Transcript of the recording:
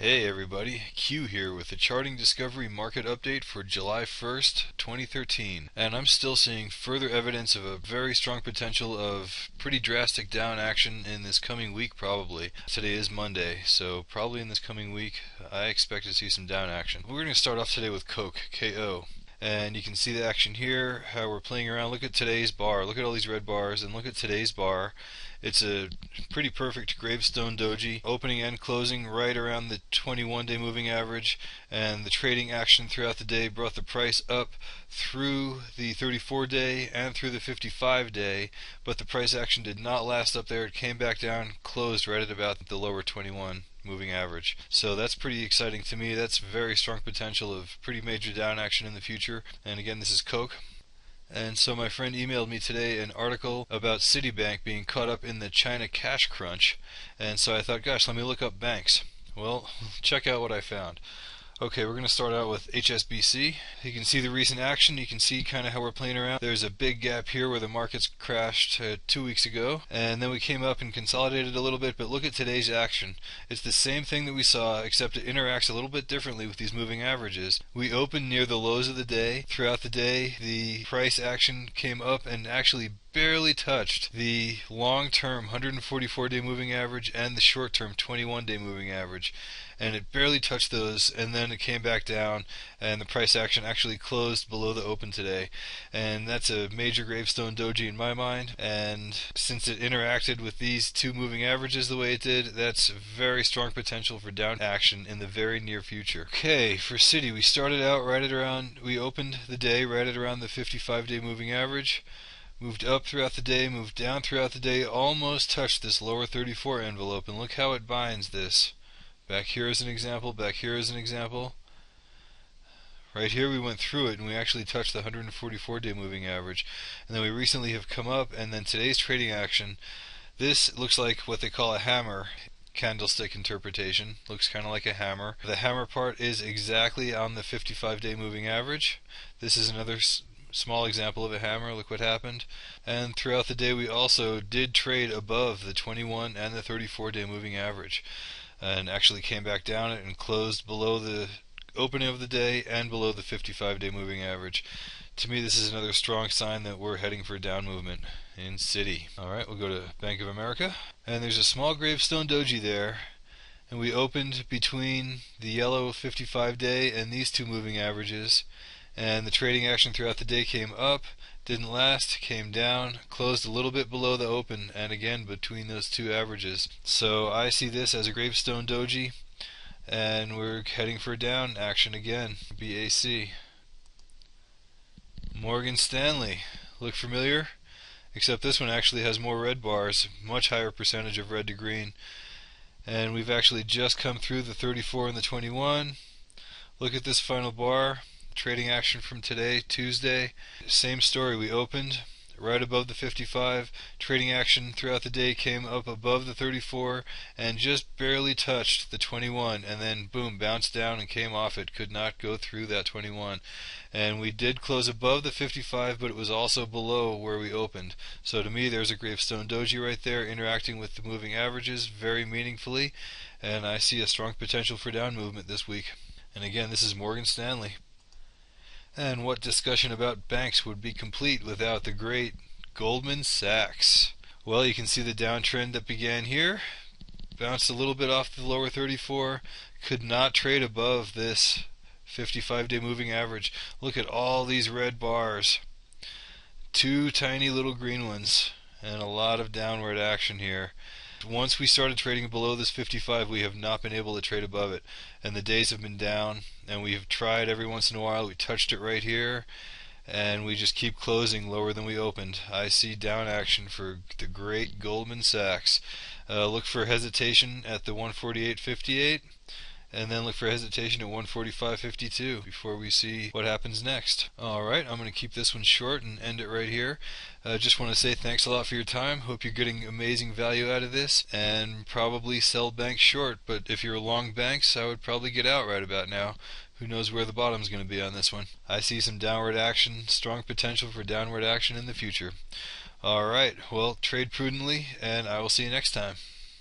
Hey everybody, Q here with the Charting Discovery Market Update for July 1st, 2013. And I'm still seeing further evidence of a very strong potential of pretty drastic down action in this coming week probably. Today is Monday, so probably in this coming week I expect to see some down action. We're going to start off today with Coke, K-O. And you can see the action here, how we're playing around. Look at today's bar. Look at all these red bars, and look at today's bar. It's a pretty perfect gravestone doji, opening and closing right around the 21-day moving average, and the trading action throughout the day brought the price up through the 34-day and through the 55-day, but the price action did not last up there. It came back down, closed right at about the lower 21 moving average. So that's pretty exciting to me. That's very strong potential of pretty major down action in the future. And again, this is Coke. And so my friend emailed me today an article about Citibank being caught up in the China cash crunch. And so I thought, gosh, let me look up banks. Well, check out what I found. Okay, we're going to start out with HSBC. You can see the recent action. You can see kind of how we're playing around. There's a big gap here where the markets crashed 2 weeks ago, and then we came up and consolidated a little bit, but look at today's action. It's the same thing that we saw, except it interacts a little bit differently with these moving averages. We opened near the lows of the day. Throughout the day, the price action came up and actually barely touched the long-term 144-day moving average and the short-term 21-day moving average, and it barely touched those, and then it came back down, and the price action actually closed below the open today. And that's a major gravestone doji in my mind, and since it interacted with these two moving averages the way it did, that's very strong potential for down action in the very near future. Okay, for Citi, we started out right at around, we opened the day right at around the 55-day moving average, moved up throughout the day, moved down throughout the day, almost touched this lower 34 envelope, and look how it binds this. Back here is an example, back here is an example. Right here we went through it and we actually touched the 144-day moving average. And then we recently have come up, and then today's trading action, this looks like what they call a hammer candlestick interpretation. Looks kind of like a hammer. The hammer part is exactly on the 55-day moving average. This is another small example of a hammer. Look what happened. And throughout the day we also did trade above the 21 and the 34-day moving average, and actually came back down it and closed below the opening of the day and below the 55-day moving average. To me, this is another strong sign that we're heading for a down movement in Citi. Alright, we'll go to Bank of America, and there's a small gravestone doji there, and we opened between the yellow 55-day and these two moving averages, and the trading action throughout the day came up, didn't last, came down, closed a little bit below the open, and again between those two averages. So I see this as a gravestone doji, and we're heading for down action again. BAC. Morgan Stanley. Look familiar? Except this one actually has more red bars, much higher percentage of red to green. And we've actually just come through the 34 and the 21. Look at this final bar. Trading action from today, Tuesday. Same story. We opened right above the 55. Trading action throughout the day came up above the 34 and just barely touched the 21, and then boom, bounced down and came off it. Could not go through that 21. And we did close above the 55, but it was also below where we opened. So to me, there's a gravestone doji right there interacting with the moving averages very meaningfully, and I see a strong potential for down movement this week. And again, this is Morgan Stanley. And what discussion about banks would be complete without the great Goldman Sachs? Well, you can see the downtrend that began here, bounced a little bit off the lower 34, could not trade above this 55-day moving average. Look at all these red bars, two tiny little green ones, and a lot of downward action here. Once we started trading below this 55, we have not been able to trade above it, and the days have been down, and we have tried every once in a while. We touched it right here, and we just keep closing lower than we opened. I see down action for the great Goldman Sachs. Look for hesitation at the 148.58, and then look for hesitation at 145.52 before we see what happens next. Alright, I'm going to keep this one short and end it right here. Just want to say thanks a lot for your time. Hope you're getting amazing value out of this, and probably sell banks short, but if you're long banks, I would probably get out right about now. Who knows where the bottom's going to be on this one. I see some downward action, strong potential for downward action in the future. Alright, well, trade prudently, and I will see you next time.